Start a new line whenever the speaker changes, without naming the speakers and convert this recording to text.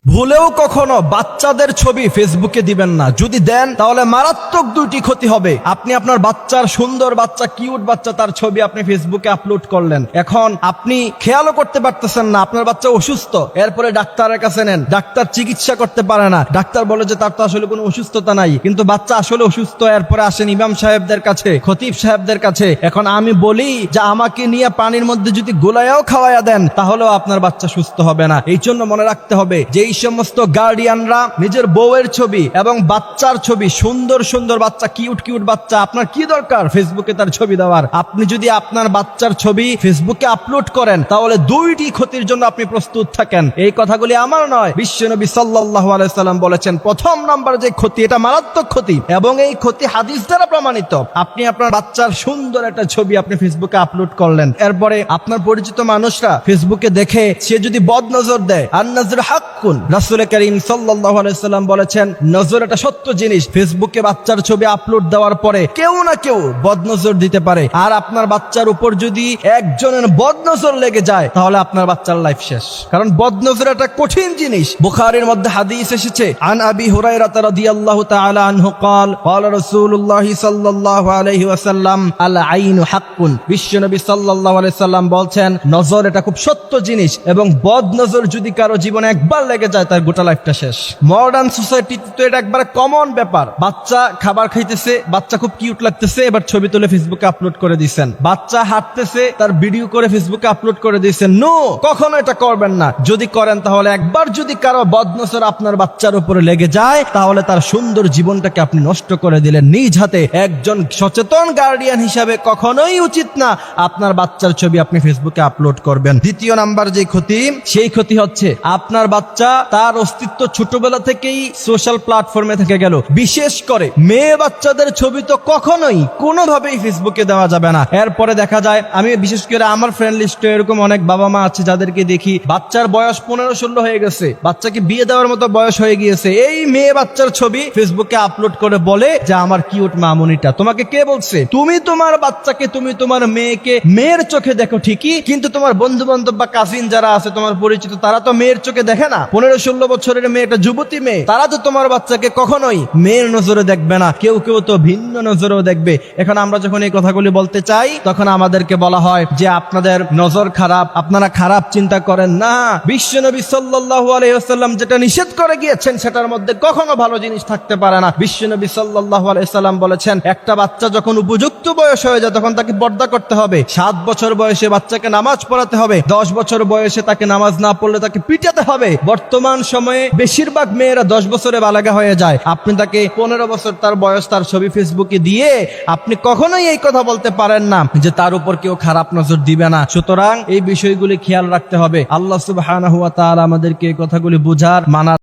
ভুলেও কখনো বাচ্চাদের ছবি ফেসবুকে দিবেন না। যদি দেন তাহলে মারাত্মক দুইটি ক্ষতি হবে। আপনি আপনার বাচ্চার সুন্দর বাচ্চা, কিউট বাচ্চা, তার ছবি আপনি ফেসবুকে আপলোড করলেন। এখন আপনি খেয়ালও করতে পারতেছেন না আপনার বাচ্চা অসুস্থ, এরপরে ডাক্তারের কাছে নেন, ডাক্তার চিকিৎসা করতে পারে না, ডাক্তার বলে যে তার তো আসলে কোনো অসুস্থতা নাই, কিন্তু বাচ্চা আসলে অসুস্থ। এরপরে আসেন ইমাম সাহেবদের কাছে, খতিব সাহেবদের কাছে। এখন আমি বলি যে আমাকে নিয়ে পানির মধ্যে যদি গোলায়াও খাওয়াইয়া দেন তাহলেও আপনার বাচ্চা সুস্থ হবে না। এই জন্য মনে রাখতে হবে যে এই সমস্ত গার্ডিয়ানরা নিজের বউয়ের ছবি এবং বাচ্চার ছবি, সুন্দর সুন্দর বাচ্চা, কিউট কিউট বাচ্চা, আপনার কি দরকার ফেসবুকে তার ছবি দেওয়ার? আপনি যদি আপনার বাচ্চার ছবি ফেসবুকে আপলোড করেন তাহলে দুইটি ক্ষতির জন্য আপনি প্রস্তুত থাকেন। এই কথাগুলি আমার নয়, বিশ্বনবী সাল্লাল্লাহু আলাইহি সাল্লাম বলেছেন প্রথম নাম্বার যে ক্ষতি, এটা মারাত্মক ক্ষতি এবং এই ক্ষতি হাদিস দ্বারা প্রমাণিত। আপনি আপনার বাচ্চার সুন্দর একটা ছবি আপনি ফেসবুকে আপলোড করলেন, এরপরে আপনার পরিচিত মানুষরা ফেসবুকে দেখে সে যদি বদনজর দেয়, আর নজর হাক্কুন, রাসূল কারীম সাল্লাল্লাহু আলাইহি সাল্লাম বলেছেন নজর একটা সত্য জিনিস। ফেসবুকে বাচ্চার ছবি আপলোড দেওয়ার পরে কেউ না কেউ বদনজর দিতে পারে, আর আপনার বাচ্চার উপর যদি একজনের বদনজর লেগে যায় তাহলে আপনার বাচ্চার লাইফ শেষ। কারণ বদনজর একটা কঠিন জিনিস। বুখারীর মধ্যে হাদিস এসেছে, আন আবি হুরায়রা রাদিয়াল্লাহু তাআলা আনহু قال قال رسول الله صلى الله عليه وسلم العين حق। বিশ্বনবী সাল্লাল্লাহু আলাইহি সাল্লাম বলছেন নজর এটা খুব সত্য জিনিস এবং বদনজর যদি কারো জীবনে একবার লেগে যায় তার গোটা লাইফটা শেষ। মডার্ন সোসাইটিতে তো এটা একবার কমন ব্যাপার। বাচ্চা খাবার খাইতেছে, বাচ্চা খুব কিউট লাগতেছে, এবার ছবি তুলে ফেসবুকে আপলোড করে দিচ্ছেন। বাচ্চা হাঁটতেছে, তার ভিডিও করে ফেসবুকে আপলোড করে দিচ্ছেন। নো, কখনো এটা করবেন না। যদি করেন তাহলে একবার যদি কারো বদনজর আপনার বাচ্চার উপরে লেগে যায় তাহলে তার সুন্দর জীবনটাকে আপনি নষ্ট করে দিলেন নিজ হাতে। একজন সচেতন গার্ডিয়ান হিসাবে কখনোই উচিত না আপনার বাচ্চার ছবি আপনি ফেসবুকে আপলোড করবেন। দ্বিতীয় নাম্বার যে ক্ষতি, সেই ক্ষতি হচ্ছে আপনার বাচ্চা তার অস্তিত্ব ছোটবেলা থেকেই সোশ্যাল প্ল্যাটফর্মে থেকে গেল। বিশেষ করে মেয়ে বাচ্চাদের ছবি তো কখনোই কোনোভাবেই ফেসবুকে দেওয়া যাবে না। এরপরে দেখা যায়, আমি বিশেষ করে আমার ফ্রেন্ড লিস্টে এরকম অনেক বাবা মা আছে যাদেরকে দেখি বাচ্চার বয়স 15-16 হয়ে গেছে, বাচ্চাকে বিয়ে দেওয়ার মতো বয়স হয়ে গিয়েছে, এই মেয়ে বাচ্চার ছবি ফেসবুকে আপলোড করে বলে যে আমার কিউট মামুনিটা। তোমাকে কে বলছে? তুমি তোমার বাচ্চাকে, তুমি তোমার মেয়েকে মেয়ের চোখে দেখো ঠিকই, কিন্তু তোমার বন্ধু বান্ধব বা কাজিন যারা আছে তোমার পরিচিত, তারা তো মেয়ের চোখে দেখে না। 15-16 বছরের মেয়ে, একটা যুবতী মেয়ে, তারা তো তোমার বাচ্চাকে কখনোই মেয়ের নজরে দেখবে না, কেউ কেউ তো ভিন্ন নজরেও দেখবে। এখন আমরা যখন এই কথাগুলি বলতে চাই তখন আমাদেরকে বলা হয় যে আপনাদের নজর খারাপ, আপনারা খারাপ চিন্তা করেন না। বিশ্বনবী সাল্লাল্লাহু আলাইহি ওয়াসাল্লাম যেটা নিষেধ করে গিয়েছেন সেটার মধ্যে কখনো ভালো জিনিস থাকতে পারে না। বিশ্বনবী সাল্লাল্লাহু আলাইহি ওয়াসাল্লাম বলেছেন একটা বাচ্চা যখন উপযুক্ত বয়স হয়ে যায় তখন তাকে পর্দা করতে হবে। 7 বছর বয়সে বাচ্চাকে নামাজ পড়াতে হবে, 10 বছর বয়সে তাকে নামাজ না পড়লে তাকে পিটাতে হবে। বর্তমান সময়ে বেশিরভাগ মেয়েরা 10 বছরে বালাগা হয়ে যায়, আপনি তাকে 15 বছর তার বয়স, তার ছবি ফেসবুকে দিয়ে আপনি কখনোই এই কথা বলতে পারেন না যে তার উপর কেউ খারাপ নজর দিবে না। সুতরাং এই বিষয়গুলি খেয়াল রাখতে হবে। আল্লাহ সুবহানাহু ওয়া তাআলা আমাদেরকে এই কথাগুলি বুঝার, মানার